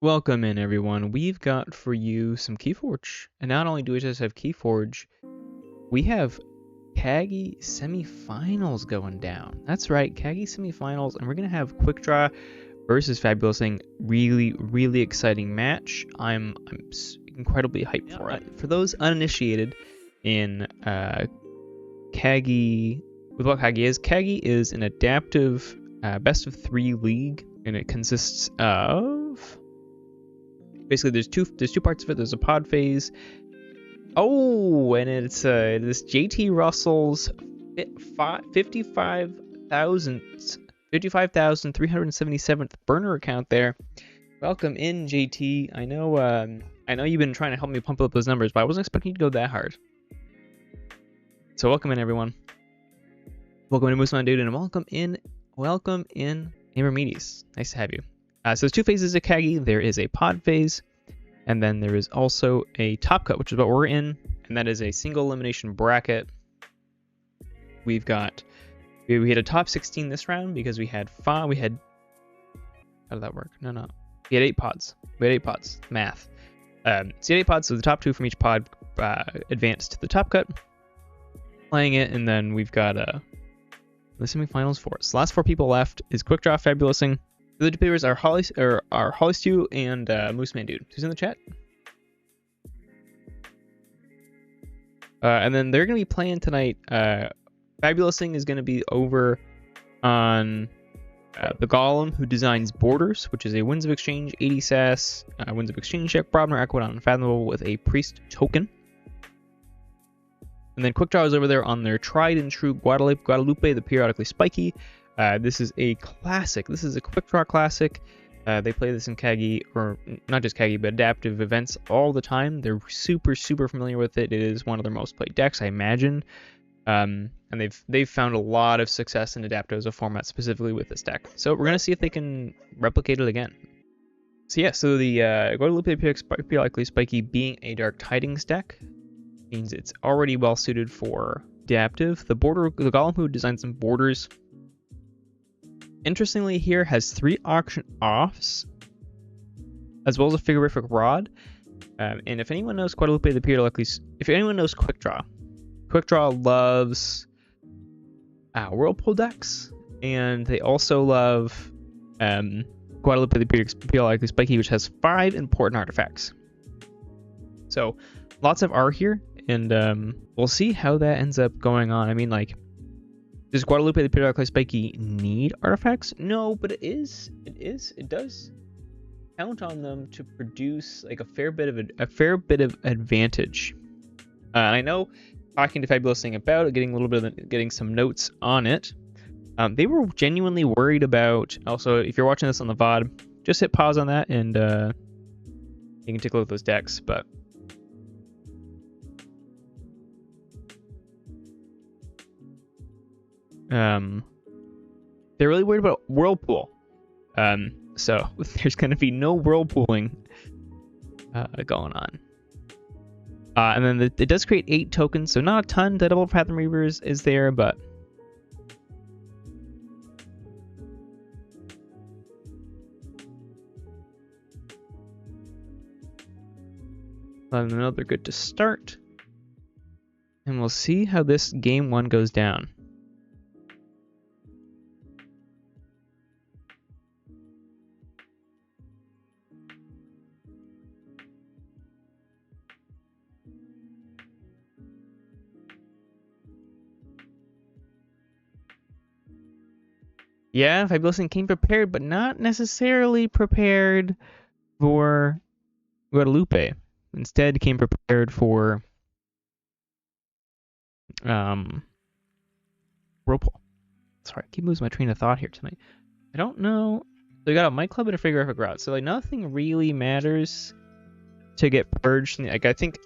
Welcome in, everyone. We've got for you some Keyforge. And not only do we just have Keyforge, we have KAGI Semifinals going down. That's right, KAGI Semifinals, and we're going to have quickdraw versus Fabulousing. Really exciting match. I'm incredibly hyped for it. For those uninitiated in KAGI, with what KAGI is an adaptive best of 3 league, and it consists of... Basically, there's two parts of it. There's a pod phase. Oh, and it's this JT Russell's 55,377th burner account there. Welcome in, JT. I know you've been trying to help me pump up those numbers, but I wasn't expecting you to go that hard. So welcome in, everyone. Welcome to Mooseman Dude, and welcome in Neighbor Nice to have you. So there's 2 phases of KAGI. There is a pod phase, and then there is also a top cut, which is what we're in, and that is a single elimination bracket. We had a top 16 this round because we had 5. How did that work? No. We had 8 pods. Math. So you had 8 pods, so the top 2 from each pod advanced to the top cut, playing it, and then we've got the semifinals for us. The last 4 people left is quickdraw, Fabulousing. The other 2 players are Holly Stew and Mooseman Dude, who's in the chat. And then they're going to be playing tonight. Fabulousing is going to be over on the Golem, who designs Borders, which is a Winds of Exchange, 80 SAS, Winds of Exchange check, Brobner, Equid, Unfathomable with a Priest token. And then quickdraw is over there on their tried and true Guadalupe, the periodically spiky. This is a classic. This is a quickdraw classic. They play this in KAGI, or not just KAGI, but adaptive events all the time. They're super familiar with it. It is one of their most played decks, I imagine. And they've found a lot of success in adaptive as a format, specifically with this deck. So we're gonna see if they can replicate it again. So yeah, so the Guadalupe periodically spiky being a Dark Tidings deck means it's already well suited for adaptive. The Golem who designed some Borders, interestingly, here has 3 auction offs, as well as a figurific rod. And if anyone knows Guadalupe the periodically, if anyone knows quickdraw loves Whirlpool decks, and they also love Guadalupe the periodically spiky, which has 5 important artifacts. So lots of R here, and we'll see how that ends up going on. I mean, like, does Guadalupe the periodically spiky need artifacts? No, but it does count on them to produce like a fair bit of advantage. And I know, talking to Fabulousing about it, getting some notes on it. They were genuinely worried about. Also, if you're watching this on the VOD, just hit pause on that, and you can take a look at those decks. But they're really worried about Whirlpool. So there's going to be no Whirlpooling going on. And then it does create 8 tokens, so not a ton. The double Fathom Reavers is there, but let them know they're good to start. And we'll see how this game 1 goes down. Yeah, Fabulousing came prepared, but not necessarily prepared for Guadalupe. Instead, came prepared for Whirlpool. Sorry, I keep losing my train of thought here tonight. I don't know. So we got a Might Club and a figurific route. So like nothing really matters to get purged. Like I think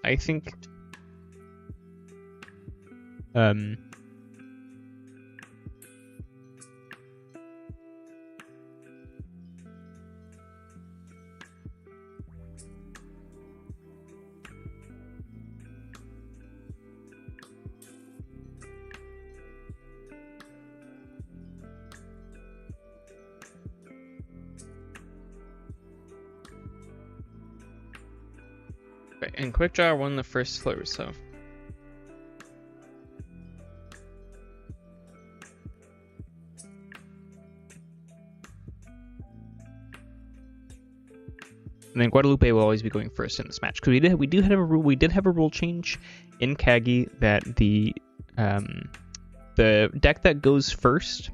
Okay, and quick draw won the first flavor, so. And then Guadalupe will always be going first in this match because we did have a rule change in KAGI that the deck that goes first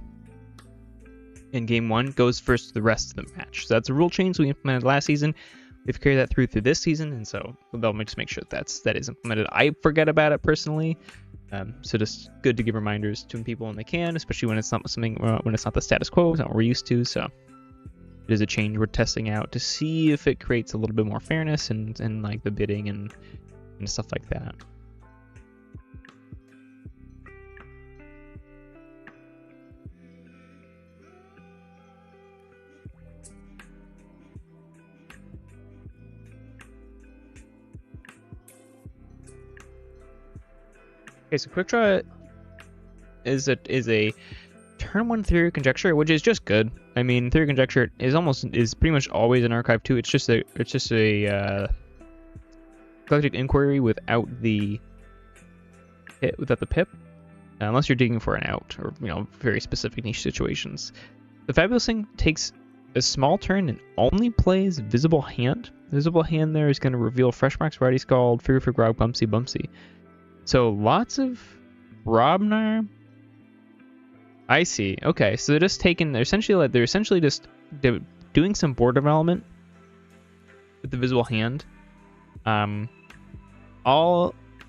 in game 1 goes first to the rest of the match. So that's a rule change we implemented last season. We've carried that through this season, and so they'll just make sure that is implemented. I forget about it personally, so just good to give reminders to people when they can, especially when it's not when it's not the status quo, it's not what we're used to. So it is a change we're testing out to see if it creates a little bit more fairness and like the bidding and stuff like that. Okay, so quick draw is a turn 1 theory conjecture, which is just good. I mean, theory conjecture is pretty much always an archive 2. It's just a eclectic inquiry without the pip, unless you're digging for an out or very specific niche situations. The fabulous thing takes a small turn and only plays visible hand. Visible hand there is going to reveal Freshmark's Variety Scald, Figure for Grog, Bumsy. So lots of Robnar. I see. Okay, so they're essentially just doing some board development with the visible hand, all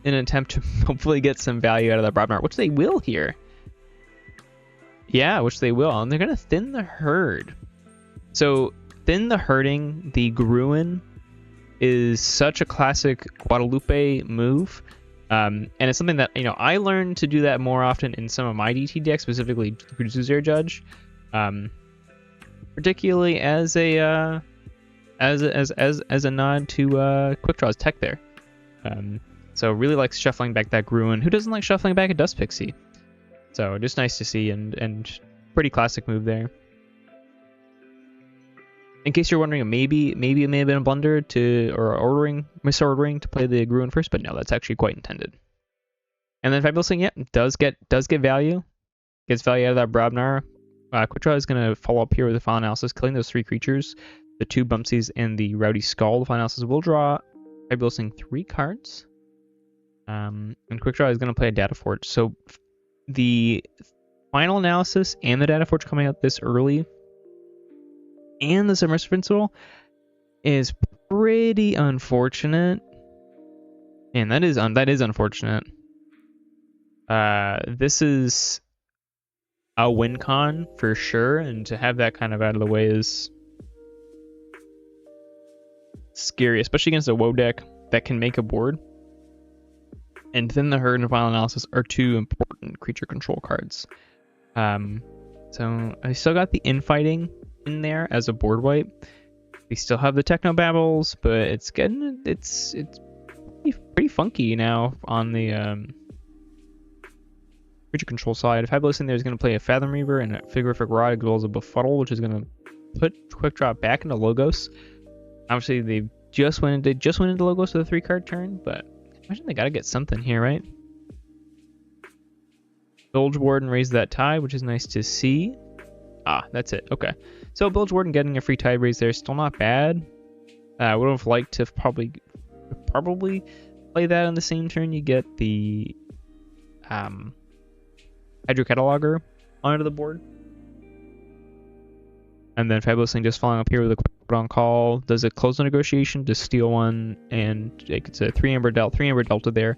in an attempt to hopefully get some value out of that Robnar, which they will here. Yeah, which they will, and they're gonna thin the herd. So thin the herding, the Gruen, is such a classic Guadalupe move. And it's something that I learned to do that more often in some of my DT decks, specifically Zuzir Judge, particularly as a nod to Quick Draw's tech there. So really likes shuffling back that Gruen. Who doesn't like shuffling back a Dust Pixie? So just nice to see and pretty classic move there. In case you're wondering, maybe it may have been a blunder misordering to play the Gruen first, but no, that's actually quite intended. And then Fabulous Thing, does get value. Gets value out of that Brobnar. Quick Draw is going to follow up here with the Final Analysis, killing those 3 creatures, the 2 Bumsies and the Rowdy Skull. The Final Analysis will draw Fabulous Thing 3 cards. And Quick Draw is going to play a Data Forge. So the Final Analysis and the Data Forge coming out this early, and the Submersive Principle, is pretty unfortunate. And that is unfortunate. This is a win con for sure, and to have that kind of out of the way is scary, especially against a WoW deck that can make a board. And then the Herd and Final Analysis are 2 important creature control cards. So I still got the infighting in there as a board wipe. We still have the Techno Babbles, but it's pretty funky now on the creature control side. Fabulous in there is going to play a Fathom Reaver and a Figurific Rod as well as a Befuddle, which is going to put Quick Draw back into Logos. Obviously, they just went into Logos with a 3-card turn, but imagine they got to get something here, right? Bilge Warden raised that tide, which is nice to see. Ah, that's it. Okay. So Bilge Warden getting a free tide raise there, still not bad. I would have liked to probably play that on the same turn. You get the Hydro Cataloger onto the board. And then Fabulous Thing just following up here with a quick on call. Does it close the negotiation to steal 1, and it's a 3 Amber Delta there.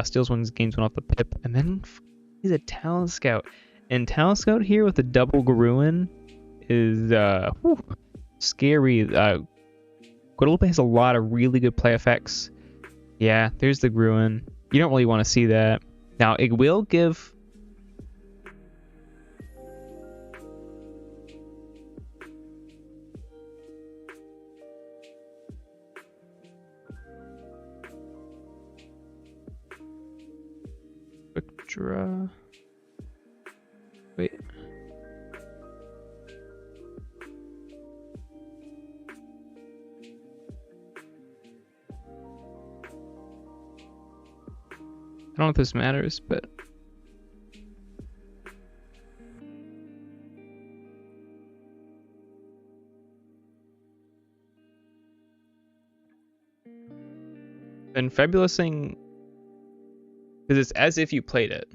Steals 1, gains 1 off the pip, and then he's a Talent Scout. And Talent Scout here with the double Gruen is scary. Guadalupe has a lot of really good play effects. Yeah, there's the Gruen. You don't really want to see that. Now, it will give... Quick draw... Wait. don't know if this matters, but and Fabulousing, because it's as if you played it.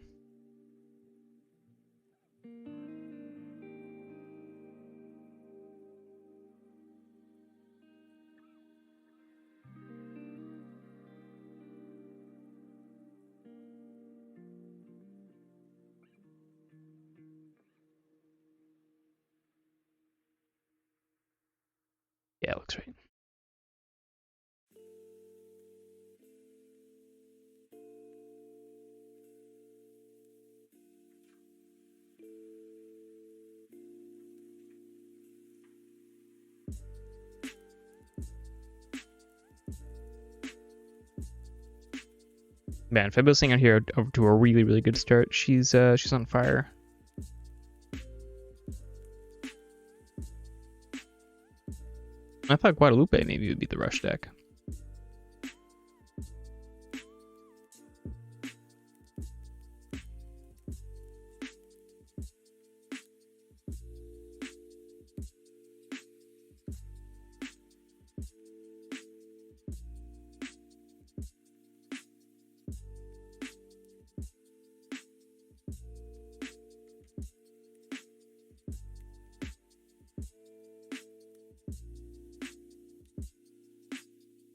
Yeah, it looks right. Man, Fabulousing out here over to a really, really good start. She's on fire. I thought Guadalupe maybe would be the rush deck.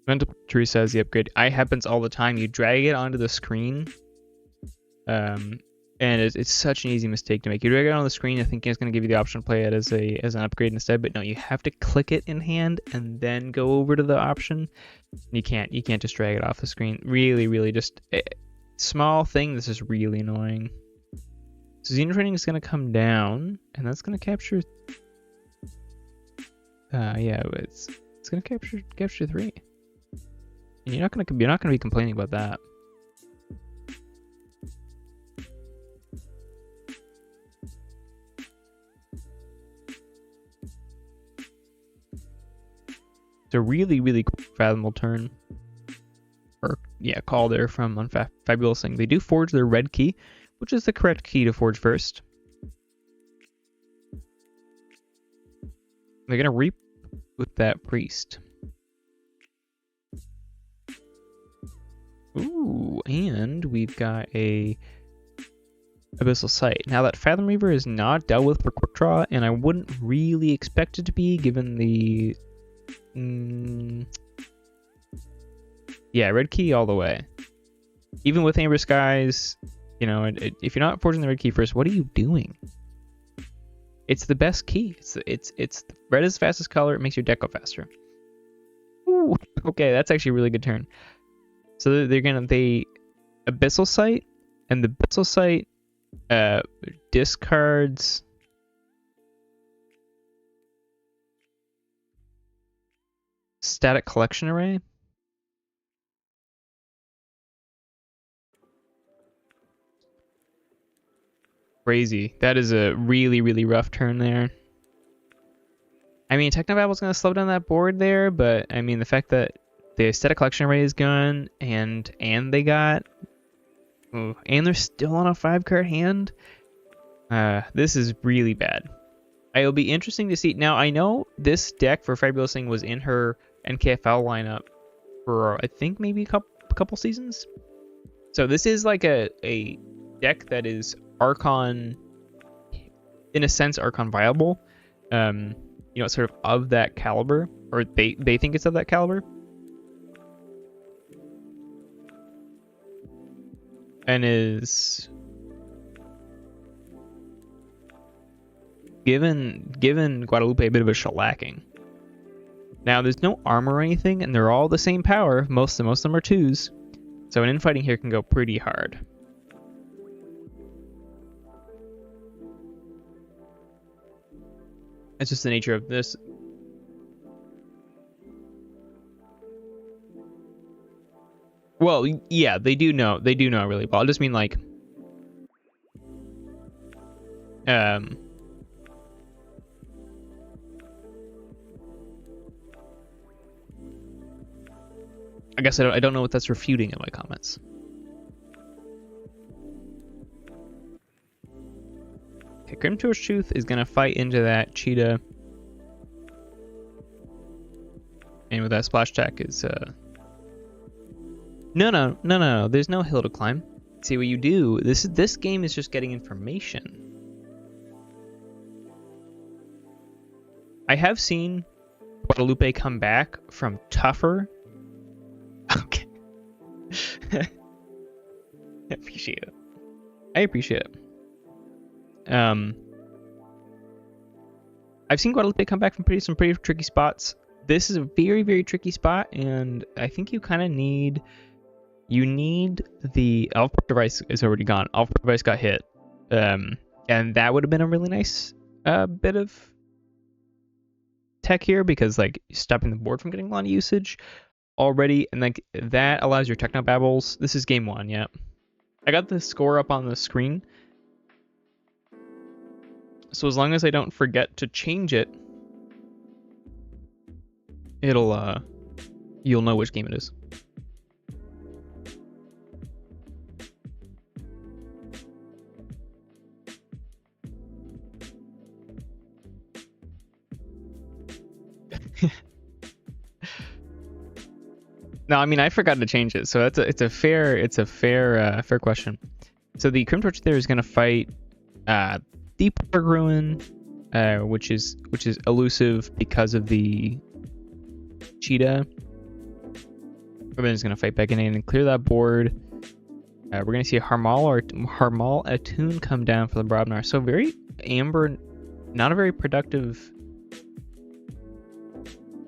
Mental Tree says the upgrade happens all the time. You drag it onto the screen, and it's such an easy mistake to make. You drag it on the screen, I think it's going to give you the option to play it as an upgrade instead, but no, you have to click it in hand and then go over to the option. You can't just drag it off the screen. Really, just small thing. This is really annoying. So Xeno Training is going to come down, and that's going to capture. Yeah, it's going to capture 3. And you're not gonna be complaining about that. It's a really quick fathomable turn. Or yeah, call there from Fabulousing. They do forge their red key, which is the correct key to forge first. They're gonna reap with that priest. Ooh, and we've got a Abyssal Sight. Now that Fathom Reaver is not dealt with for quick draw, and I wouldn't really expect it to be given the yeah, red key all the way. Even with Amber Skies, you know, if you're not forging the red key first, what are you doing? It's the best key. It's red is the fastest color. It makes your deck go faster. Ooh, okay, that's actually a really good turn. So they're gonna Abyssal Sight, and the Abyssal Sight discards Static Collection Array. Crazy. That is a really rough turn there. I mean, Technobabble's gonna slow down that board there, but I mean the fact that the Static Collection Array is gone, and they got, and they're still on a 5-card hand. This is really bad. It'll be interesting to see. Now I know this deck for Fabulousing was in her NKFL lineup for I think maybe a couple seasons. So this is like a deck that is Archon, in a sense, Archon viable. You know, sort of that caliber, or they think it's of that caliber. And is given Guadalupe a bit of a shellacking. Now there's no armor or anything, and they're all the same power. Most of them are 2s, so an infighting here can go pretty hard. It's just the nature of this. Well, yeah, they do know really well. I just mean like, I guess I don't know what that's refuting in my comments. Grimtorch Tooth is gonna fight into that cheetah. And with that splash attack is no. There's no hill to climb. See what you do. This game is just getting information. I have seen Guadalupe come back from tougher. Okay. I appreciate it. I've seen Guadalupe come back from some pretty tricky spots. This is a very, very tricky spot, and I think you kind of need the Alpha device is already gone. Alpha device got hit, and that would have been a really nice bit of tech here, because like stopping the board from getting a lot of usage already, and like that allows your technobabbles. This is game 1, yeah. I got the score up on the screen, so as long as I don't forget to change it, it'll you'll know which game it is. No, I mean I forgot to change it, so it's a fair question. So the Grimtorch there is gonna fight Deep Park Ruin, which is elusive because of the cheetah. Ruben is gonna fight back in and clear that board. We're gonna see a Harmal Attune come down for the Brobnar. So very amber, not a very productive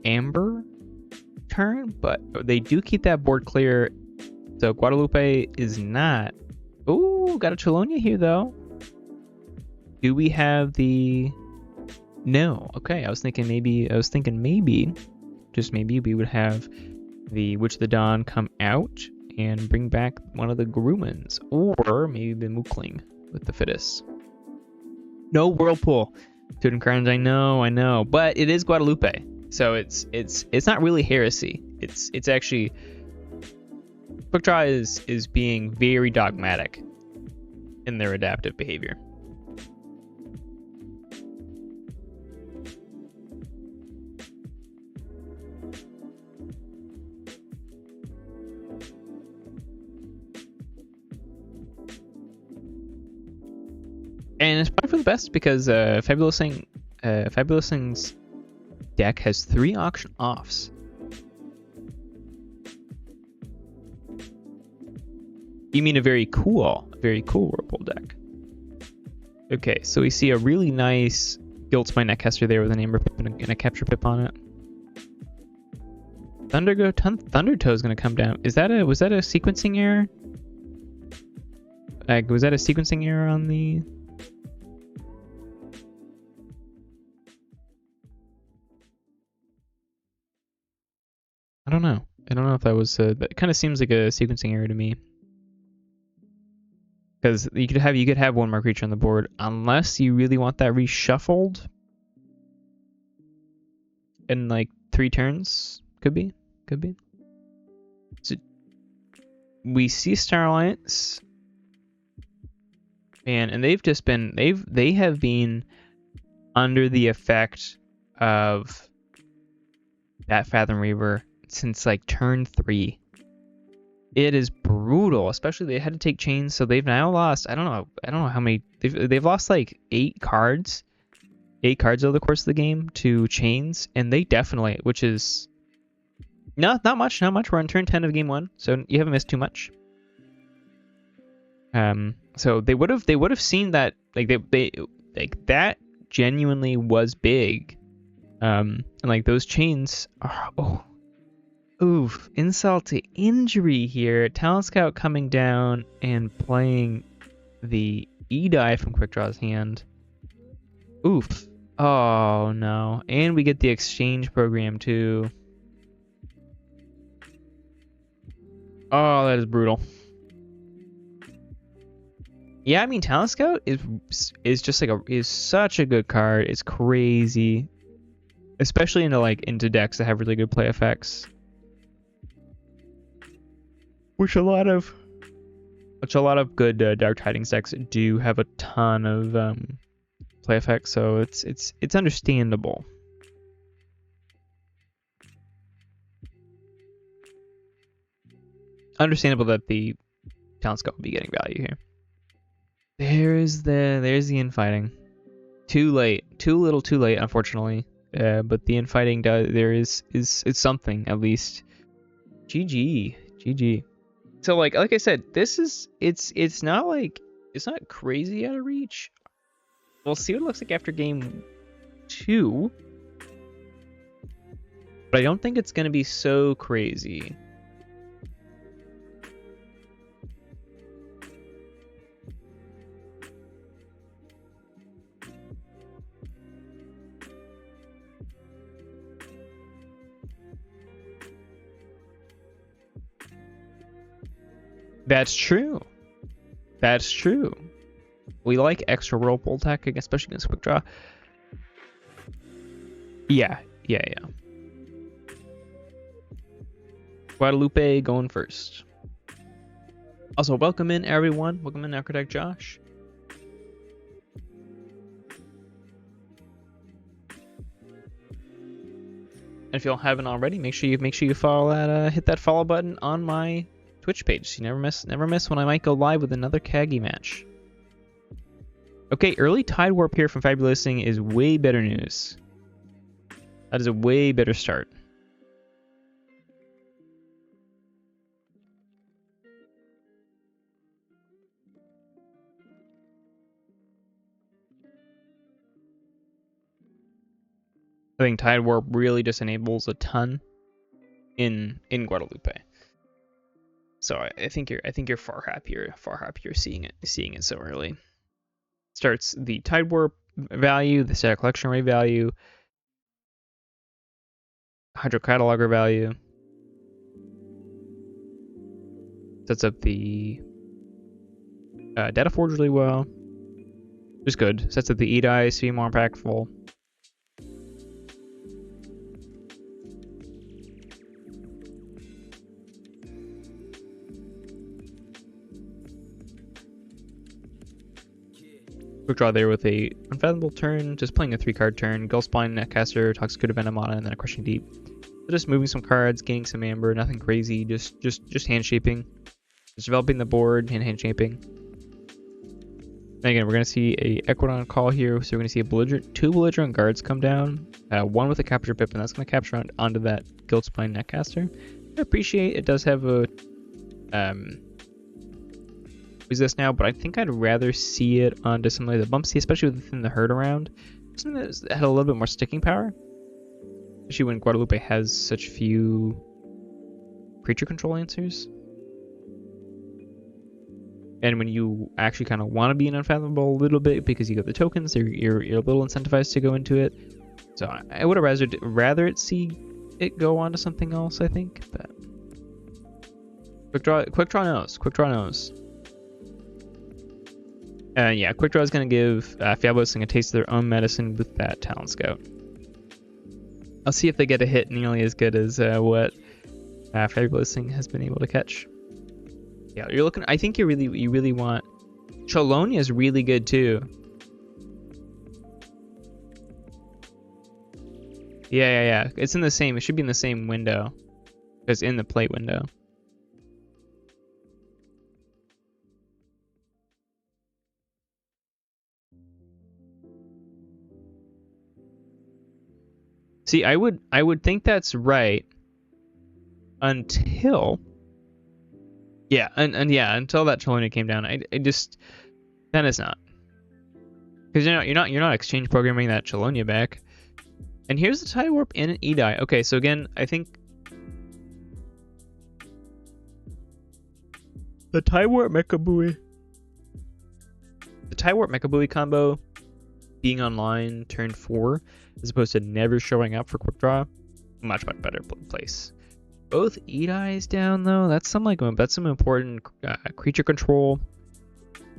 amber turn, but they do keep that board clear. So Guadalupe is not. Ooh, got a Chelonia here though. Do we have the? No. Okay, I was thinking maybe, just maybe we would have the Witch of the Dawn come out and bring back one of the Grumans, or maybe the Mookling with the Fittest. No Whirlpool. Student Crowns, I know, but it is Guadalupe. So it's not really heresy. It's actually quickdraw is being very dogmatic in their adaptive behavior. And it's probably for the best, because Fabulous Thing's deck has 3 auction offs. You mean a very cool Whirlpool deck. Okay, so we see a really nice Guilt by Neckcaster there with an Amber Pip and a Capture Pip on it. Thundertoe is going to come down. Was that a sequencing error? Was that a sequencing error on the? I don't know if that was that kind of seems like a sequencing error to me. Because you could have one more creature on the board, unless you really want that reshuffled in like 3 turns. Could be. So we see Star Alliance, and they have been under the effect of that Fathom Reaver since like turn 3. It is brutal, especially they had to take chains, so they've now lost, I don't know how many, they've lost like 8 cards over the course of the game to chains, and they definitely, which is not much. We're on turn 10 of game 1, so you haven't missed too much. So they would have seen that, like they that genuinely was big. And like those chains are, oof, insult to injury here. Talent Scout coming down and playing the E-Die from Quickdraw's hand. Oof. Oh no. And we get the exchange program too. Oh, that is brutal. Yeah, I mean Talent Scout is just like is such a good card. It's crazy. Especially into decks that have really good play effects. Which a lot of good Dark Tidings decks do have a ton of play effect, so it's understandable. Understandable that the talent scout will be getting value here. There's the infighting. Too late, too little, too late, unfortunately. But the infighting is something at least. GG. So like I said, this is it's not crazy out of reach. We'll see what it looks like after game 2. But I don't think it's gonna be so crazy. That's true. That's true. We like extra roll pull attack, especially against quick draw. Yeah. Guadalupe going first. Also, welcome in everyone. Welcome in Architect Josh. And if you don't haven't already, make sure you follow that hit that follow button on my Twitch page so you never miss when I might go live with another KAGI match. Okay, early Tide Warp here from Fabulousing is way better news. That is a way better start. I think Tide Warp really just enables a ton in Guadalupe. So I think you're far happier seeing it so early. Starts the Tide Warp value, the static collection rate value, Hydro Cataloger value. Sets up the Data Forge really well. Just good. Sets up the E-Dice to be more impactful. Quick draw there with a Unfathomable turn, just playing a 3-card turn, Gullspine, Netcaster, Toxic Venom Mana, and then a Crushing Deep. So just moving some cards, gaining some amber, nothing crazy, just hand shaping. Just developing the board and hand shaping. And again, we're gonna see a Equidon call here, so we're gonna see two belligerent guards come down, one with a capture pip, and that's gonna capture onto that Gullspine Netcaster. I appreciate it does have a resist now, but I think I'd rather see it onto something like the Bumpsy, especially within the herd around. Something that had a little bit more sticking power. Especially when Guadalupe has such few creature control answers. And when you actually kind of want to be an Unfathomable a little bit because you got the tokens, you're a little incentivized to go into it. So I would have rather it see it go on to something else, I think. But quick draw knows. Yeah, Quick Draw is going to give Fabulousing a taste of their own medicine with that Talent Scout. I'll see if they get a hit nearly as good as what Fabulousing has been able to catch. Yeah, you're looking. I think you really want. Cholonia is really good too. Yeah. It's in the same. It should be in the same window. It's in the plate window. See, I would think that's right until until that Cholonia came down. I just then it's not. Because you're not exchange programming that Cholonia back. And here's the Tide Warp and an E-Die. Okay, so again, I think the Tide Warp Mecha Buoy. The Tide Warp Mecha Buoy combo being online turn 4 as opposed to never showing up for quick draw, much better place. Both E-Dies down though. That's some important creature control.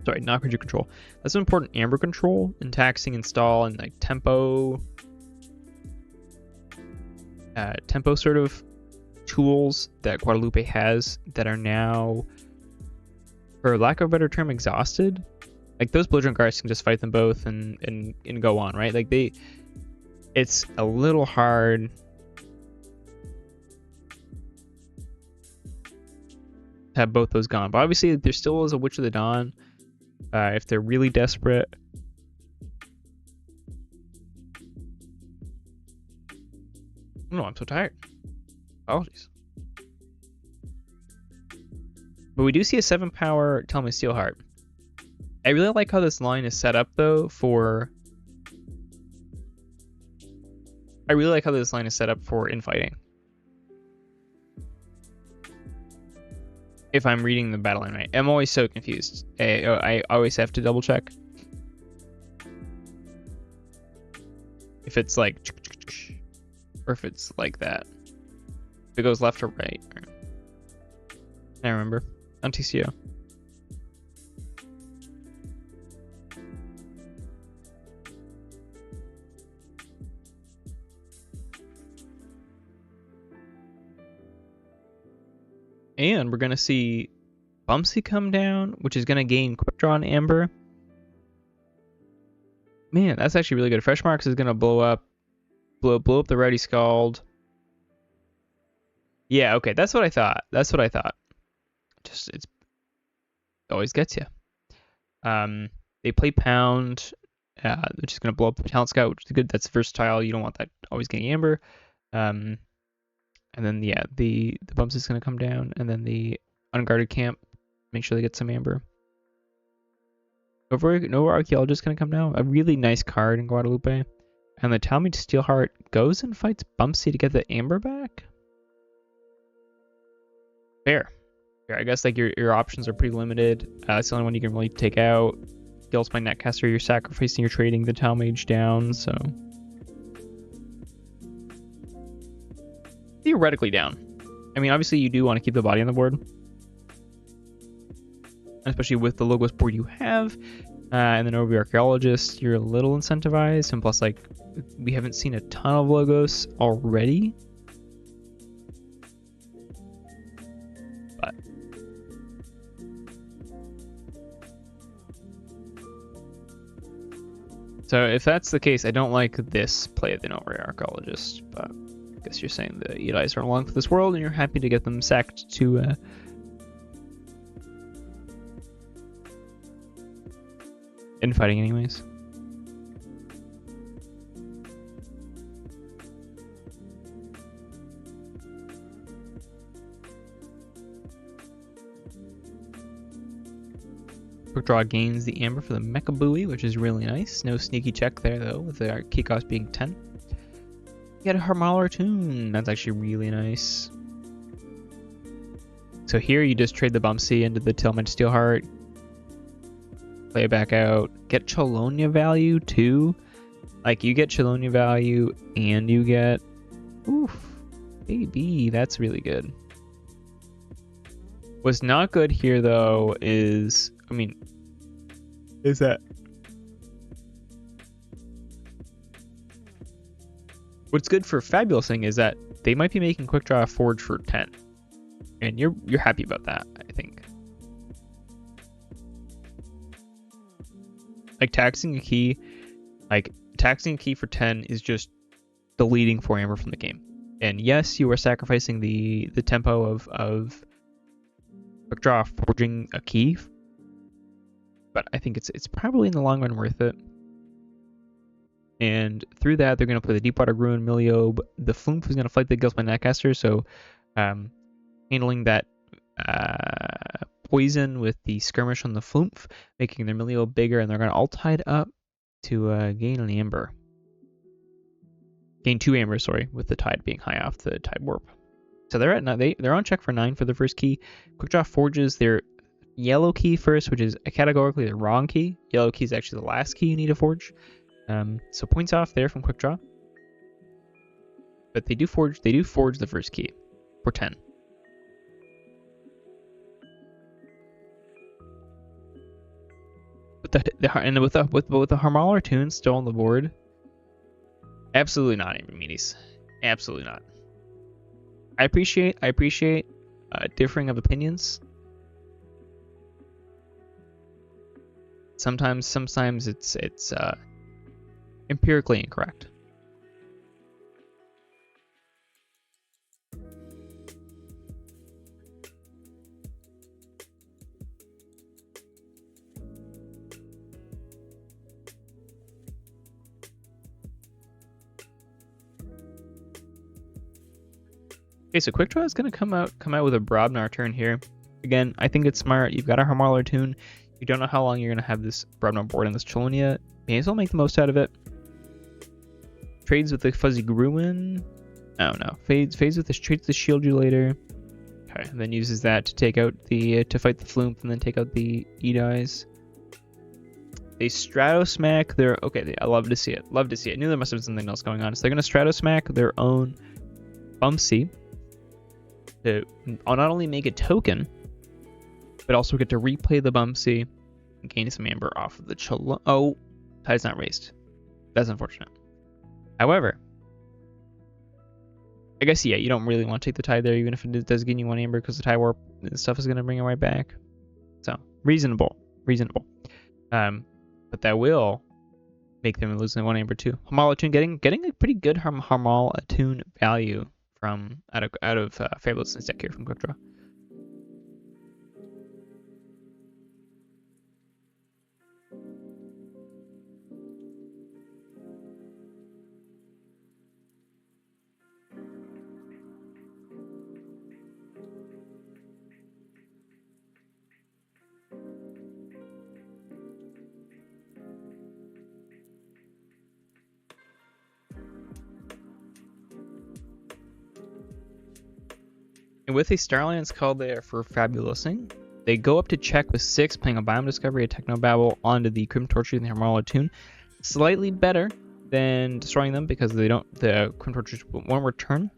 Sorry, not creature control. That's some important amber control and taxing, install, and like tempo sort of tools that Guadalupe has that are now, for lack of a better term, exhausted. Like those belligerent guards can just fight them both and go on, right? Like it's a little hard to have both those gone. But obviously there still is a Witch of the Dawn if they're really desperate. No, I'm so tired. Apologies. But we do see a 7-power Tell Me Steelheart. I really like how this line is set up though for... I really like how this line is set up for infighting. If I'm reading the battle line right. I'm always so confused. I always have to double check. If it's like... or if it's like that. If it goes left or right. I remember. On TCO. And we're going to see Bumsy come down, which is going to gain Quick Draw and Amber. Man, that's actually really good. Fresh Marks is going to blow up the Rowdy Scald. Yeah, okay, that's what I thought. That's what I thought. Just, it always gets you. They play Pound, which is going to blow up the Talent Scout, which is good. That's versatile. You don't want that always getting Amber. And then, yeah, the Bumps is going to come down. And then the Unguarded Camp, make sure they get some Amber. Nova Archaeologist is going to come down. A really nice card in Guadalupe. And the Tell Me Steelheart goes and fights Bumpsy to get the Amber back? Fair. I guess like your options are pretty limited. That's the only one you can really take out. Gilspine Netcaster, you're sacrificing, you're trading the Talmage down, so... Theoretically down. I mean, obviously you do want to keep the body on the board. Especially with the Logos board you have. And then over Archaeologist, you're a little incentivized. And plus, like, we haven't seen a ton of Logos already. But... So if that's the case, I don't like this play of the Nova Archaeologist, but... I guess you're saying the Edis are along for this world, and you're happy to get them sacked to infighting anyways. Quick Draw gains the Amber for the Mecha Buoy, which is really nice. No sneaky check there though, with the key cost being 10. Get a Harmalar Tune. That's actually really nice. So here you just trade the Bumpsy into the Tillman Steelheart. Play it back out. Get Chelonia value too. Like you get Chelonia value and you get... Oof. Baby, that's really good. What's not good here though is... I mean... Is that... What's good for Fabulous thing is that they might be making Quick Draw Forge for 10. And you're happy about that, I think. Like taxing a key for 10 is just deleting 4 Amber from the game. And yes, you are sacrificing the tempo of Quick Draw forging a key. But I think it's probably in the long run worth it. And through that, they're going to play the Deepwater Ruin, Miliobe. The Flumph is going to fight the Gilspine Netcaster, so handling that poison with the Skirmish on the Flumph, making their Miliobe bigger, and they're going to all tide up to gain an Amber. Gain 2 Amber, sorry, with the Tide being high off the Tide Warp. So they're at they're on check for 9 for the first key. Quick Draw forges their yellow key first, which is categorically the wrong key. Yellow key is actually the last key you need to forge. So points off there from Quick Draw. But they do forge the first key for 10. With the Harmalar Tune still on the board. Absolutely not, Meaties. Absolutely not. I appreciate differing of opinions. Sometimes it's empirically incorrect. Okay, so quick draw is gonna come out with a Brobnar turn here. Again, I think it's smart. You've got a Harmaler tune. You don't know how long you're gonna have this Brobnar board and this Chelonia. May as well make the most out of it. Trades with the Fuzzy Gruin. Oh no. Fades with this, trades the Shield You later. Okay, and then uses that to take out the to fight the Floomp and then take out the E-Dies. They Strato Smack their I love to see it. Love to see it. I knew there must have been something else going on. So they're gonna Strato Smack their own Bumpsy to not only make a token, but also get to replay the Bumpsy and gain some amber off of the Cholo. Oh, tide's not raised. That's unfortunate. However, I guess, yeah, you don't really want to take the tide there, even if it does gain you 1 amber, because the tide warp and stuff is going to bring it right back. So, reasonable. But that will make them lose 1 amber too. Harmal Attune, getting a pretty good Harmal Attune value from out of Fabulousness deck here from Quick Draw. And with a Starlands called there for Fabulousing, they go up to check with 6, playing a Biome Discovery, a Technobabble onto the Crim Torture and the Harmala Tune. Slightly better than destroying them because the Crim Tortures won't return.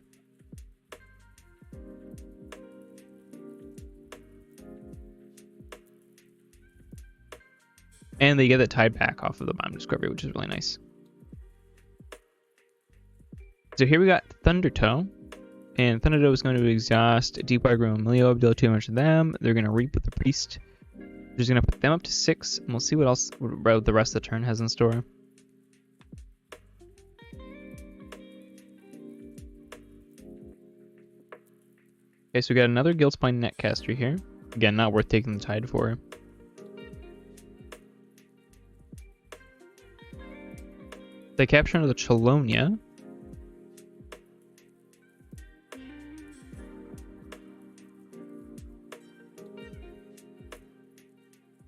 And they get the tide back off of the Biome Discovery, which is really nice. So here we got Thundertoe. And Thundertoe is going to exhaust Deepwater Groom and Melio, deal too much to them. They're going to reap with the Priest. They're just going to put them up to 6, and we'll see what else the rest of the turn has in store. Okay, so we got another Guildspine Netcaster here. Again, not worth taking the tide for. They capture another Chelonia.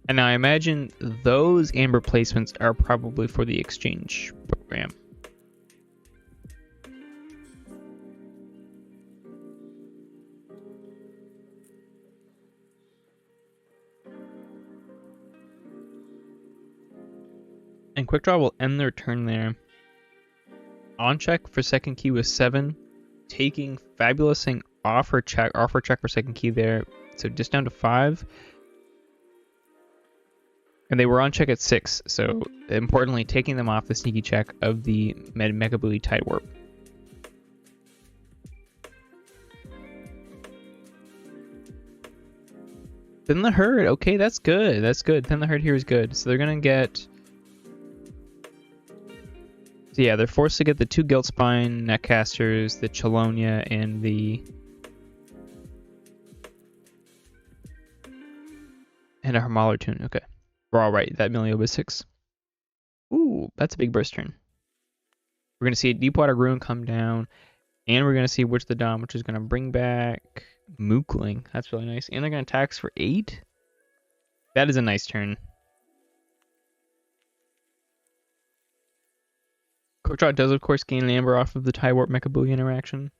And now I imagine those amber placements are probably for the exchange program. And Quick Draw will end their turn there. On check for second key with 7, taking Fabulousing off her check for second key there. So just down to 5. And they were on check at 6, so importantly, taking them off the sneaky check of the Mega Buoy Tide Warp. Then the Herd, okay, that's good. Then the Herd here is good. So they're gonna get. So yeah, they're forced to get the 2 Guildspine Netcasters, the Chelonia, and a Harmaler Tune. Okay. We're all right. That Melio was 6. Ooh, that's a big burst turn. We're going to see a Deepwater Ruin come down. And we're going to see Witch the Dawn, which is going to bring back Mookling. That's really nice. And they're going to tax for 8. That is a nice turn. Quick Draw does, of course, gain an amber off of the Tide Warp Mecha Buoy interaction.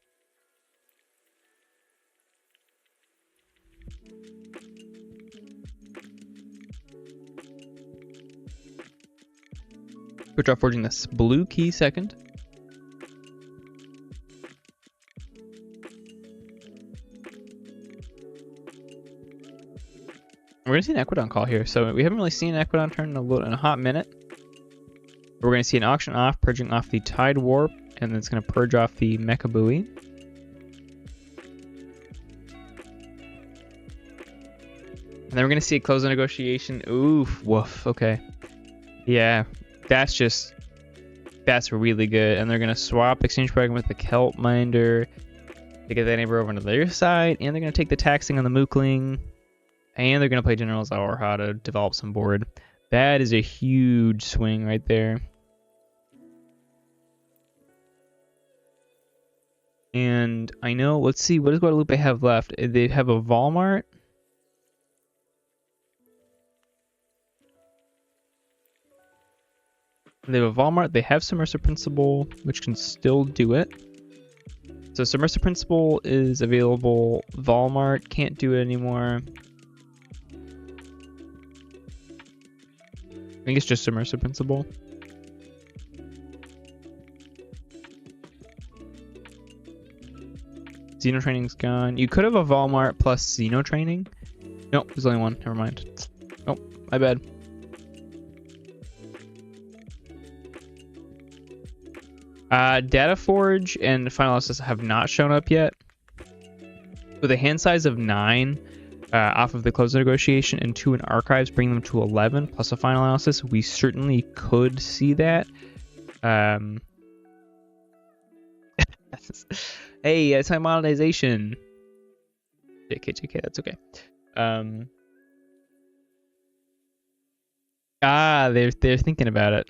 Quick Draw forging this blue key second. We're going to see an Equidon call here. So we haven't really seen an Equidon turn in a hot minute. We're going to see an auction off, purging off the Tide Warp, and then it's going to purge off the Mecha Buoy. And And then we're gonna see a closing negotiation. Oof, woof. Okay. Yeah, that's really good. And they're gonna swap exchange program with the Kelp Minder to get that neighbor over to their side, and they're gonna take the taxing on the Mookling, and they're gonna play General Zawarha to develop some board. That is a huge swing right there. And I know, let's see, what does Guadalupe have left? They have a Walmart. They have a Walmart. They have Submersive Principle, which can still do it. So Submersive Principle is available. Walmart can't do it anymore. I think it's just Submersive Principle. Xeno Training's gone. You could have a Walmart plus Xeno Training. Nope, there's only one. Never mind. Nope, my bad. Dataforge and Final Analysis have not shown up yet. With a hand size of 9 off of the closing negotiation and 2 in archives, bring them to 11 plus a Final Analysis, we certainly could see that. Hey, it's my monetization. JK, that's okay. They're thinking about it.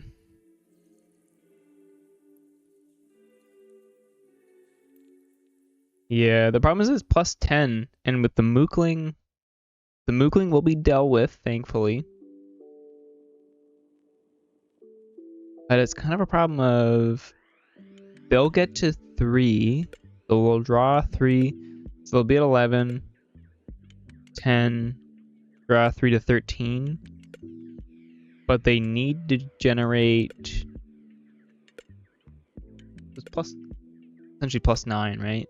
Yeah, the problem is it's plus 10, and with the Mookling will be dealt with, thankfully. But it's kind of a problem of they'll get to 3, so we'll draw 3, so they'll be at 11, 10, draw 3 to 13. But they need to generate essentially plus 9, right?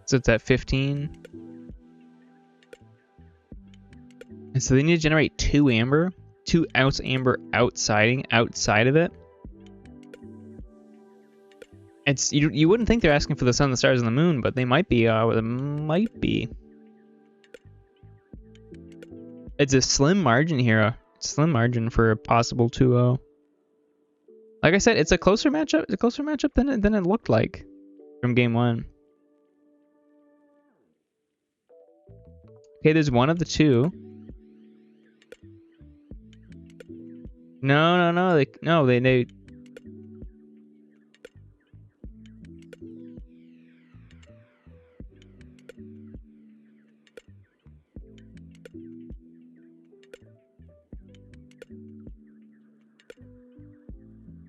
So it's at 15. And so they need to generate 2 amber, 2 ounce amber outside of it. It's you wouldn't think they're asking for the sun, the stars, and the moon, but they might be. Might be. It's a slim margin here. Slim margin for a possible 2-0. Like I said, it's a closer matchup. It's a closer matchup than it looked like from game 1. Okay, there's one of the 2. No. They.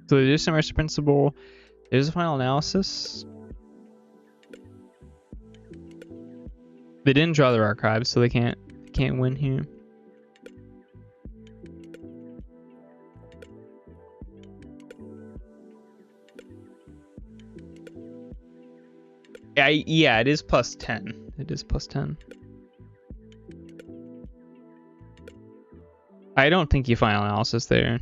So there's some Submersive Principle. There's a Final Analysis. They didn't draw their archives, so they can't win here. Yeah, it is plus 10. It is plus 10. I don't think you Final Analysis there.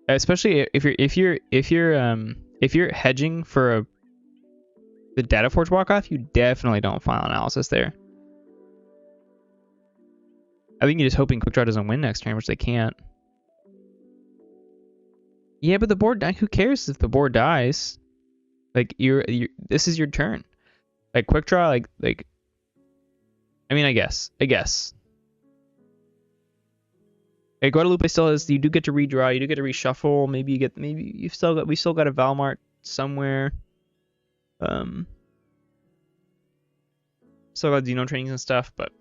Especially if you're hedging for the Dataforge walk-off, you definitely don't Final Analysis there. I think you're just hoping Quick Draw doesn't win next turn, which they can't. Yeah, but the board, who cares if the board dies? Like this is your turn. Like Quick Draw, like I mean, I guess. Hey, Guadalupe still has. You do get to redraw. You do get to reshuffle. Maybe we still got a Valmart somewhere. Still got Xeno trainings and stuff, but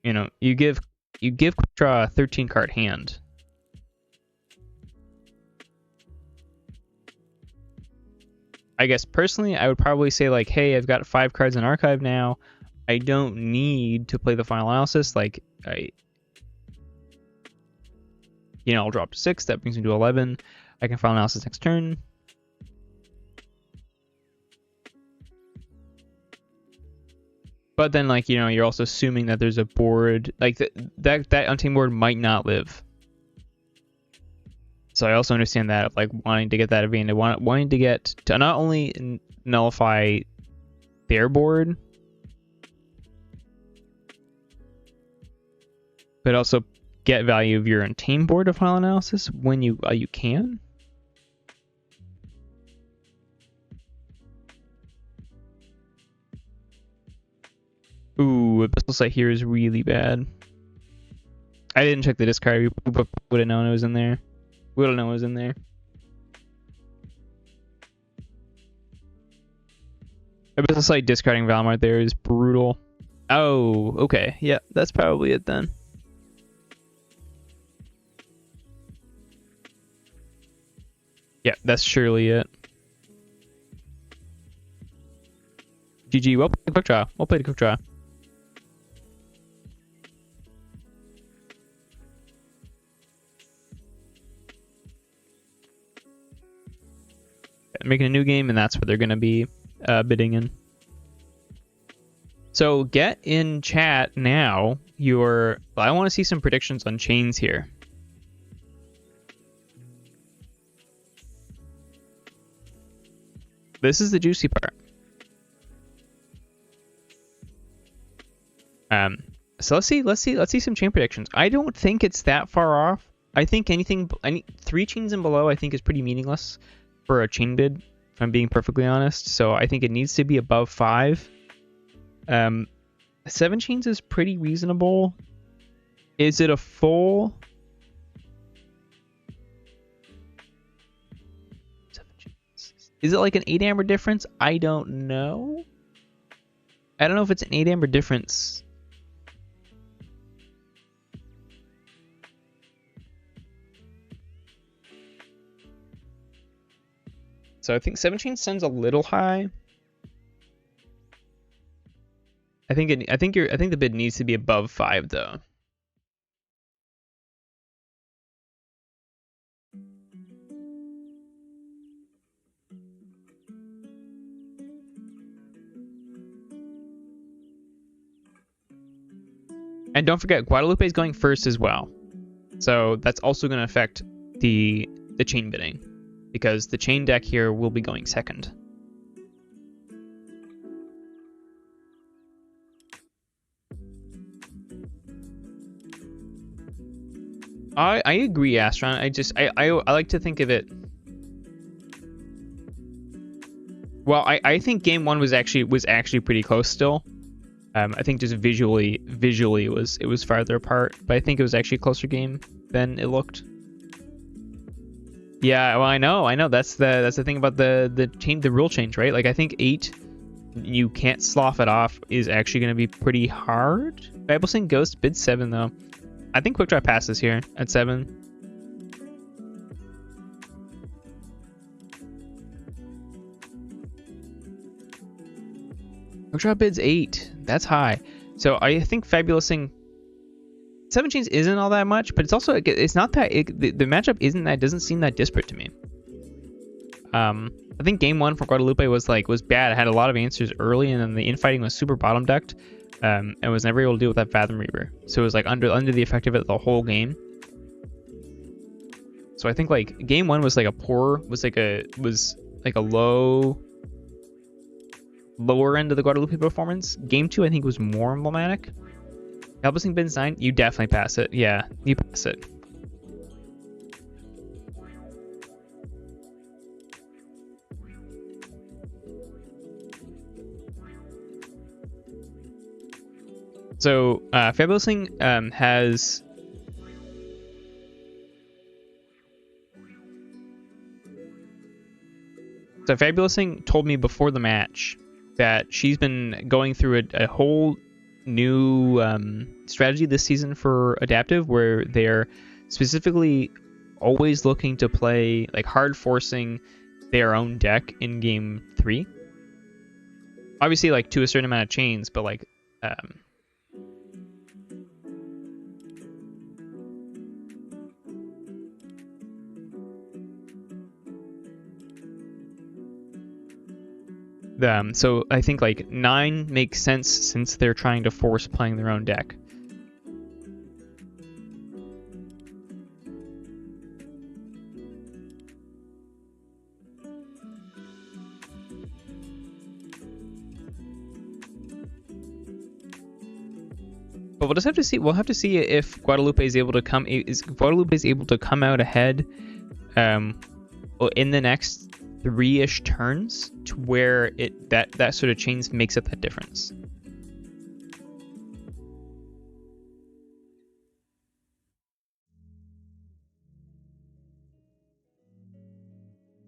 you give Quick Draw a 13 card hand. I guess personally, I would probably say like, hey, I've got 5 cards in archive now. I don't need to play the Final Analysis. Like I'll drop to 6. That brings me to 11. I can Final Analysis next turn. But then, like, you're also assuming that there's a board, like that Untamed board might not live. So I also understand that of like wanting to get that advantage, wanting to get to not only nullify their board, but also get value of your own team board of final analysis when you can. Ooh, Abyssal Sight here is really bad. I didn't check the discard. We would have known it was in there. We would have known it was in there. Abyssal Sight discarding Valimar there is brutal. Oh, okay. Yeah, that's probably it then. Yeah, that's surely it. GG, well played, quick draw. Well played, quick draw. Making a new game, and that's what they're going to be bidding in. So get in chat now your... I want to see some predictions on chains here. This is the juicy part. So let's see some chain predictions. I don't think it's that far off. I think any 3 chains and below I think is pretty meaningless for a chain bid, if I'm being perfectly honest. So I think it needs to be above 5. 7 chains is pretty reasonable. Is it a full 7 chains? Is it like an 8 amber difference? I don't know. I don't know if it's an 8 amber difference. So I think 7 chains sounds a little high. I think the bid needs to be above 5 though. And don't forget, Guadalupe is going first as well. So that's also going to affect the chain bidding, because the chain deck here will be going second. I agree, Astron. I like to think of it. Well, I think game 1 was actually pretty close still. I think just visually it was farther apart, but I think it was actually a closer game than it looked. Yeah, well, I know. That's the thing about the rule change, right? Like I think 8, you can't slough it off, is actually going to be pretty hard. Babelsing Ghost bid 7 though. I think quick draw passes here at 7. Quick draw bids 8. That's high. So I think Fabulousing 7 chains isn't all that much, but it's not that the matchup doesn't seem that disparate to me. I think game 1 for Guadalupe was bad. It had a lot of answers early, and then the infighting was super bottom decked, and was never able to deal with that Fathom Reaver. So it was like under the effect of it the whole game. So I think like game 1 was like a lower end of the Guadalupe performance. Game 2 I think was more emblematic. Helplessing bins 9, you definitely pass it. Yeah, you pass it. So Fabulousing has Fabulousing told me before the match that she's been going through a whole new strategy this season for adaptive, where they're specifically always looking to play like hard forcing their own deck in game 3. Obviously like to a certain amount of chains, but like so I think like 9 makes sense since they're trying to force playing their own deck. But we'll just have to see. We'll have to see if Guadalupe is able to come. Is Guadalupe is able to come out ahead, in the next 3-ish turns to where that sort of change makes up that difference.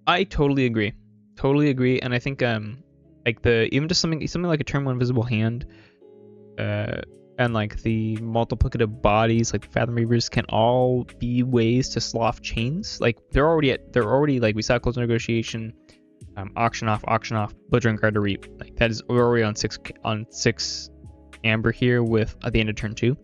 I totally agree. Totally agree, and I think like even just something like a turn 1 visible hand, and like the multiplicative bodies like the Fathom Reavers can all be ways to slough chains. Like they're already like we saw close negotiation, auction off, belligerent guard to reap. Like that is we're already on six amber here with at the end of turn 2.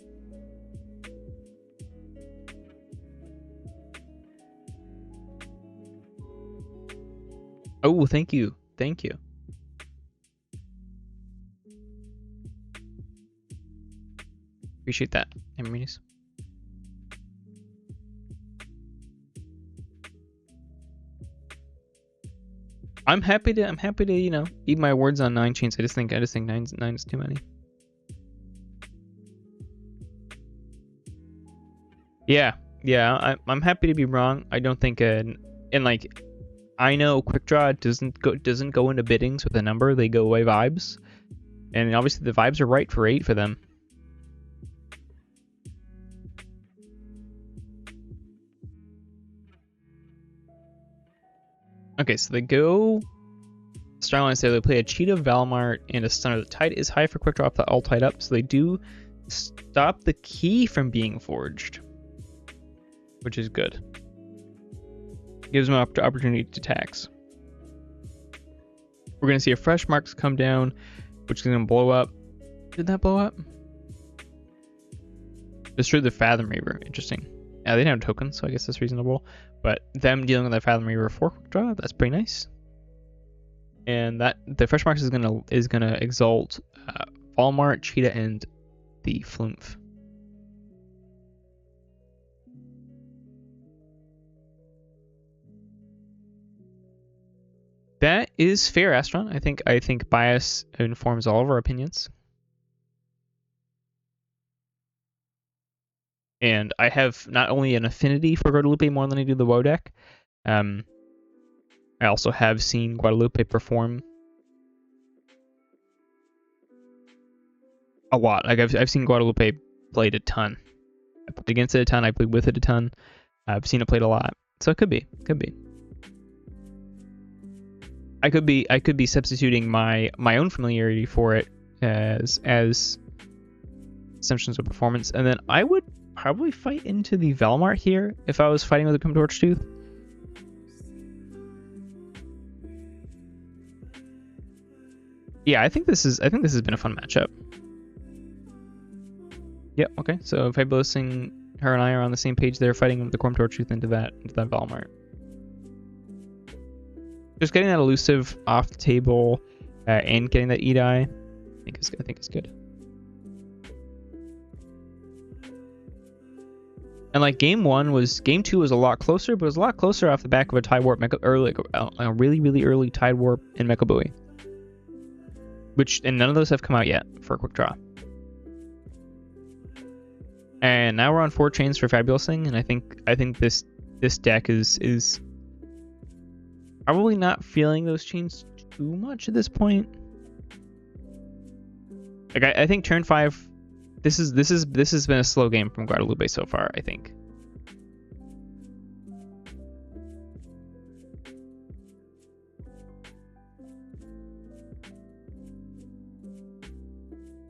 Oh, thank you. Appreciate that, Amarinis. I'm happy to eat my words on 9 chains. I just think 9 is too many. Yeah, I'm happy to be wrong. I don't think and like I know quick draw doesn't go into biddings with a number. They go away vibes, and obviously the vibes are right for 8 for them. Okay, so they go Starline. They play a Cheetah, Valmart, and a Stunner. The tide is high for quick draw, all tied up, so they do stop the key from being forged, which is good. Gives them an opportunity to tax. We're going to see a fresh marks come down, which is going to blow up. Did that blow up? Destroyed the Fathom Reaver. Interesting. Yeah, they didn't have tokens, so I guess that's reasonable. But them dealing with the Fathom Reaver for quick draw, that's pretty nice. And that the fresh marks is gonna exalt Walmart, Cheetah, and the Flumph. That is fair, Astron. I think bias informs all of our opinions. And I have not only an affinity for Guadalupe more than I do the WoW deck. I also have seen Guadalupe perform a lot. Like I've seen Guadalupe played a ton. I played against it a ton. I played with it a ton. I've seen it played a lot. So it could be. I could be substituting my own familiarity for it as assumptions of performance, and then I would probably fight into the Valmart here if I was fighting with a Grim Torchtooth. Yeah, I think this has been a fun matchup. Yep. Okay. So Fabulous-ing, her and I are on the same page there, fighting with the Grim Torchtooth into that Valmart. Just getting that elusive off the table and getting that Edie, I think is good. And like game 2 was a lot closer, but it was a lot closer off the back of a Tide Warp a really early Tide Warp in Mecha Buoy. And none of those have come out yet for a quick draw. And now we're on 4 chains for Fabulous-ing, and I think this deck is probably not feeling those chains too much at this point. Like I think turn 5, this has been a slow game from Guadalupe so far, I think.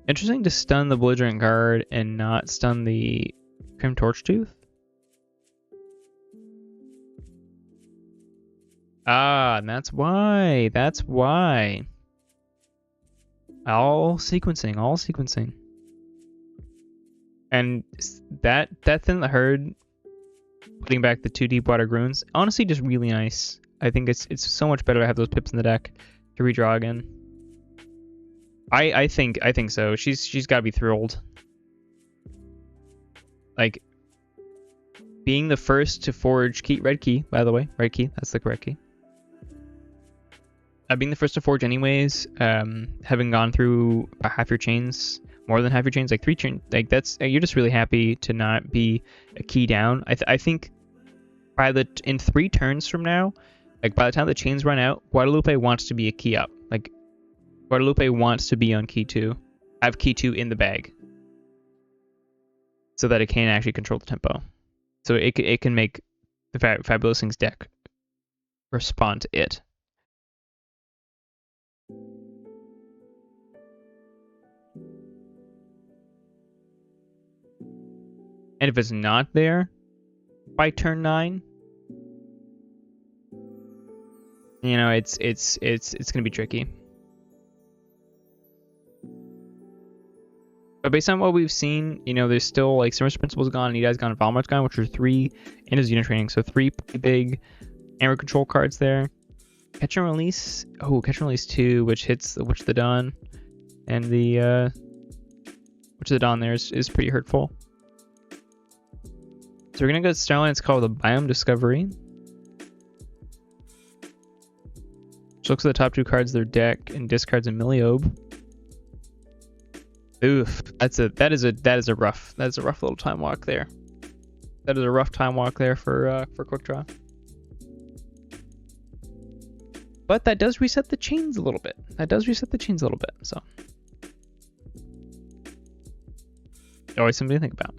Interesting to stun the Belligerent Guard and not stun the Grim Torchtooth. Ah, and that's why. All sequencing. And that Thin the Herd, putting back the 2 Deepwater Groons, honestly just really nice. I think it's so much better to have those pips in the deck to redraw again. I think so. She's got to be thrilled. Like being the first to forge red key, by the way, red key, that's the correct key. Being the first to forge anyways, having gone through half your chains more than half your chains, like 3 chains, like that's, you're just really happy to not be a key down. I think in 3 turns from now, like by the time the chains run out, Guadalupe wants to be a key up. Like Guadalupe wants to be on key 2, have key 2 in the bag, so that it can actually control the tempo. So it can make the Fabulous Things deck respond to it. And if it's not there by turn 9, you know, it's gonna be tricky. But based on what we've seen, you know, there's still like Summer's Principle's gone, Nida's gone, Valmar's gone, which are 3 in his unit training. So 3 pretty big ammo control cards there. Catch and Release. Oh, Catch and Release 2, which hits the Witch of the Dawn. And the Witch of the Dawn there is pretty hurtful. So we're gonna go to Starline. It's called the Biome Discovery. Which looks at the top 2 cards of their deck and discards a Milliobe. Oof, that is a rough little time walk there. That is a rough time walk there for Quick Draw. But that does reset the chains a little bit. So always something to think about.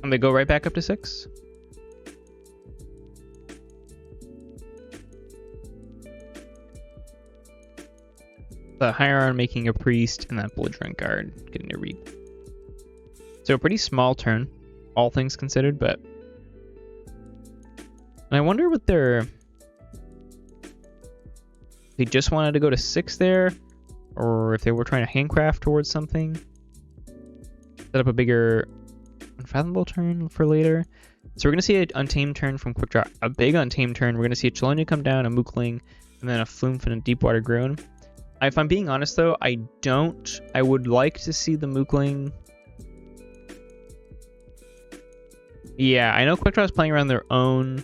And they go right back up to 6. The Higher Arm making a Priest, and that Belligerent Guard getting a read. So a pretty small turn, all things considered, but... And I wonder what they just wanted to go to 6 there, or if they were trying to handcraft towards something. Set up a bigger Unfathomable turn for later. So we're going to see an Untamed turn from Quick Draw. A big Untamed turn. We're going to see a Chelonia come down, a Mookling, and then a Flume and a Deepwater Groon. If I'm being honest though, I would like to see the Mookling. Yeah, I know Quick Draw is playing around their own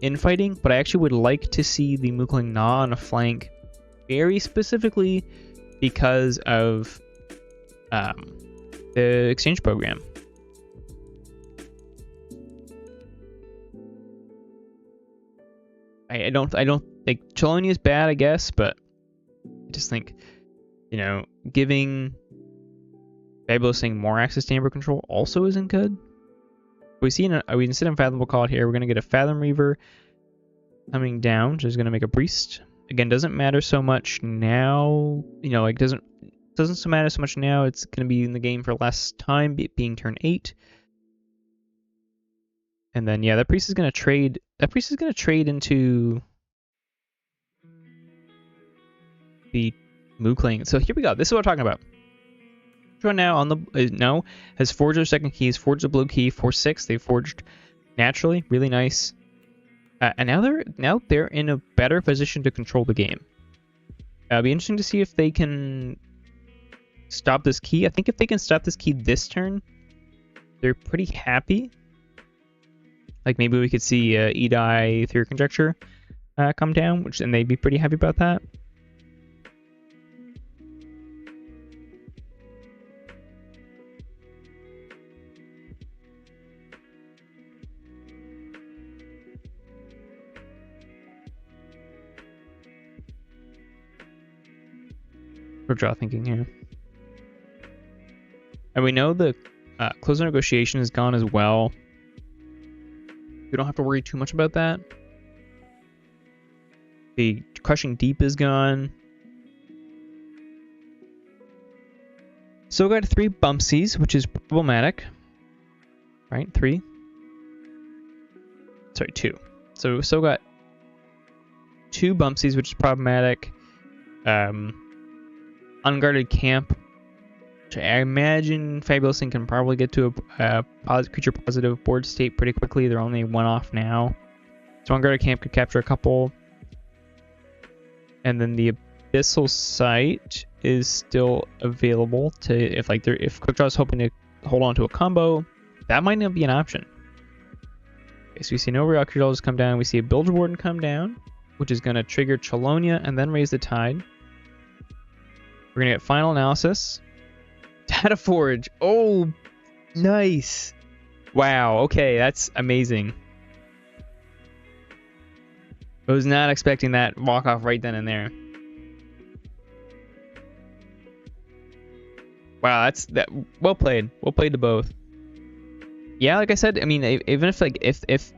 infighting, but I actually would like to see the Mookling gnaw on a flank, very specifically because of the exchange program. I don't think Chelonia is bad, I guess, but I just think, you know, giving Fabulous Thing more access to Amber Control also isn't good. We see we can sit Unfathomable Call here. We're gonna get a Fathom Reaver coming down, which is gonna make a Priest. Again, doesn't matter so much now. You know, like doesn't so matter so much now. It's gonna be in the game for less time, being turn 8. And then yeah, that Priest is gonna trade. That Priest is gonna trade into the Mookling. So here we go. This is what I'm talking about. Now on the has forged their second keys, forged a blue key, 4/6. They forged naturally, really nice. And now they're in a better position to control the game. It'll be interesting to see if they can stop this key. I think if they can stop this key this turn, they're pretty happy. Like maybe we could see Edai Theory Conjecture come down, and they'd be pretty happy about that. Draw thinking here. And we know the closer negotiation is gone as well. We don't have to worry too much about that. The Crushing Deep is gone. So we got 3 Bumpsies, which is problematic. Right? 3. Sorry, 2. So still got 2 Bumpsies, which is problematic. Unguarded Camp, which I imagine Fabulous Thing can probably get to a creature positive board state pretty quickly. They're only 1 off now. So Unguarded Camp could capture a couple. And then the Abyssal Sight is still available to if Quick Draw is hoping to hold on to a combo, that might not be an option. Okay, so we see no Reoctadals come down. We see a Bilge Warden come down, which is going to trigger Chelonia and then raise the tide. We're going to get Final Analysis. Data Forge. Oh, nice. Wow, okay, that's amazing. I was not expecting that walk-off right then and there. Wow, that's that. Well played. Well played to both. Yeah, like I said, I mean, even if like if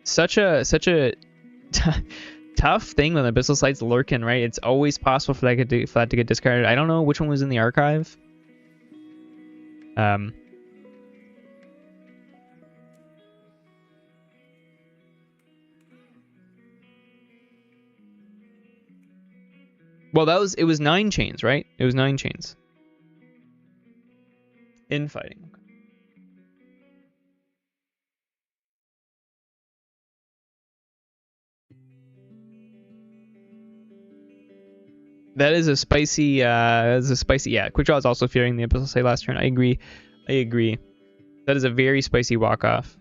such a tough thing when the Abyssal Sight's lurking, right? It's always possible for that to get discarded. I don't know which one was in the archive. Well, it was 9 chains, right? It was 9 chains. Infighting. That is a spicy, yeah, Quickdraw is also fearing the Abyssal Sight last turn. I agree. That is a very spicy walk-off.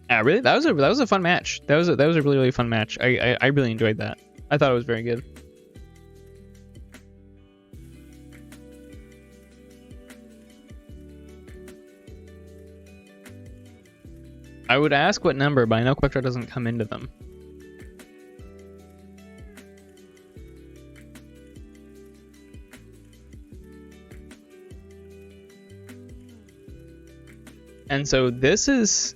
Yeah, really, that was a fun match. That was a really fun match. I really enjoyed that. I thought it was very good. I would ask what number, but I know Quickdraw doesn't come into them. And so this is...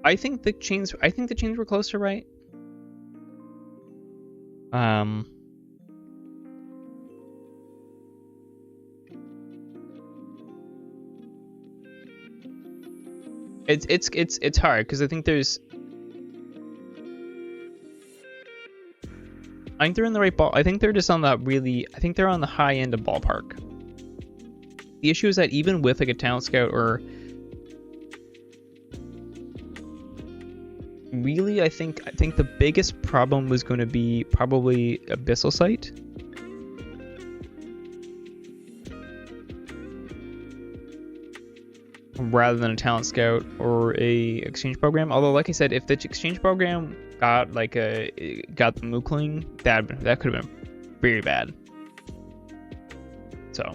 I think the chains were close to right. It's hard because I think they're in the right ball. I think they're just on that really. I think they're on the high end of ballpark. The issue is that even with like a talent scout or really, I think the biggest problem was going to be probably Abyssal Sight. Rather than a talent scout or a exchange program. Although, like I said, if the exchange program got like got the Mookling, that could have been very bad. So.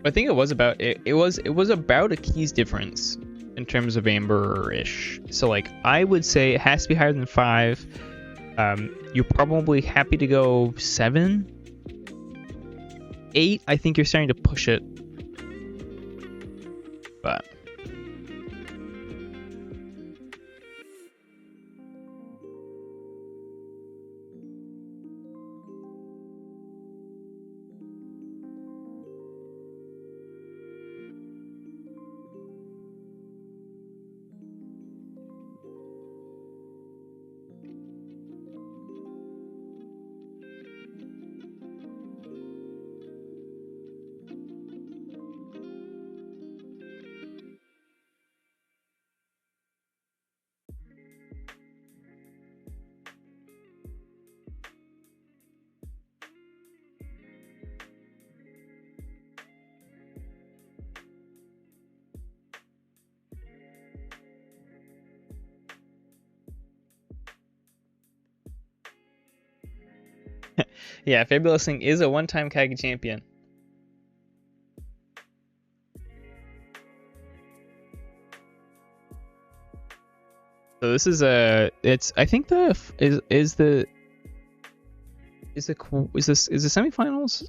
I think it was about it was about a keys difference in terms of amber-ish. So like I would say it has to be higher than 5. You're probably happy to go 7, 8. I think you're starting to push it, but. Yeah, Fabulousing is a one-time KAGI champion. So this is I think the semifinals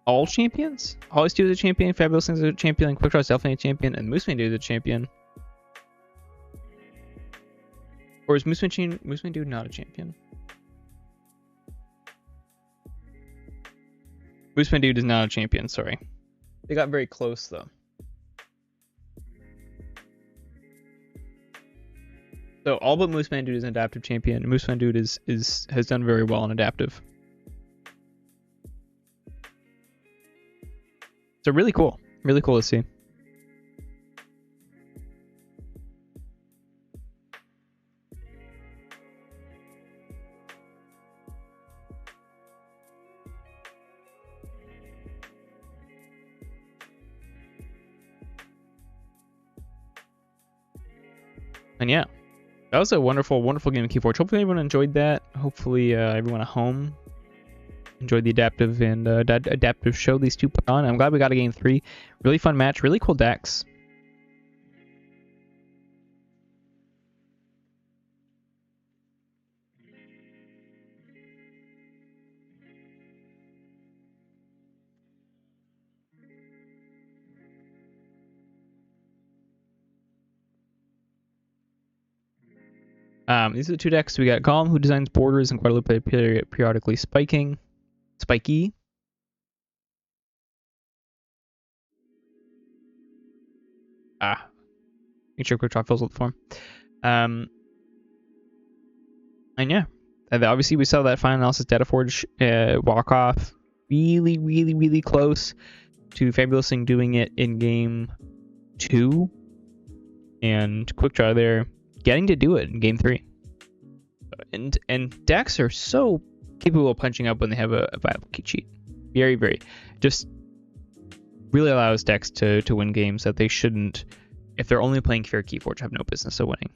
all champions? Holly's Dude is a champion, Fabulousing is a champion, Quickdraw is definitely a champion, and Mooseman Dude is a champion. Or is Mooseman Dude not a champion? Mooseman Dude is not a champion, sorry. They got very close though. So all but Mooseman Dude is an adaptive champion. Mooseman Dude has done very well in adaptive. So really cool to see. And yeah, that was a wonderful game of Keyforge. Hopefully everyone enjoyed that. Hopefully everyone at home enjoyed the adaptive and adaptive show these two put on. I'm glad we got a game 3. Really fun match. Really cool decks. These are the two decks. We got Golem, who designs borders, and Guadalupe periodically spiky. Make sure Quickdraw fills out the form. And yeah, obviously we saw that final analysis Dataforge walk off. Really close to Fabulousing doing it in game 2, and Quickdraw there getting to do it in game 3. And decks are so capable of punching up when they have a viable key cheat. Very just really allows decks to win games that they shouldn't, if they're only playing fair Keyforge, have no business of winning.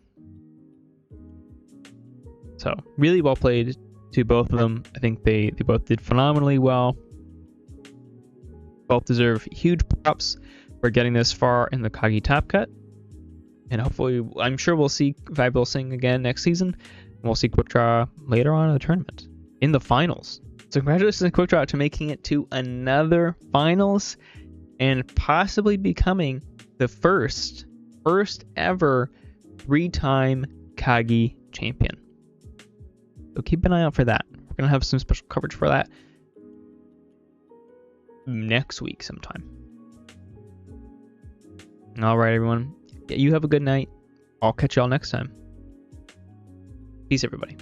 So really well played to both of them. I think they both did phenomenally well. Both deserve huge props for getting this far in the KAGI Top Cut. And hopefully, I'm sure we'll see Fabulousing again next season. And we'll see Quickdraw later on in the tournament, in the finals. So congratulations to Quickdraw to making it to another finals and possibly becoming the first ever 3-time KAGI champion. So keep an eye out for that. We're going to have some special coverage for that next week sometime. All right, everyone. You have a good night. I'll catch y'all next time. Peace, everybody.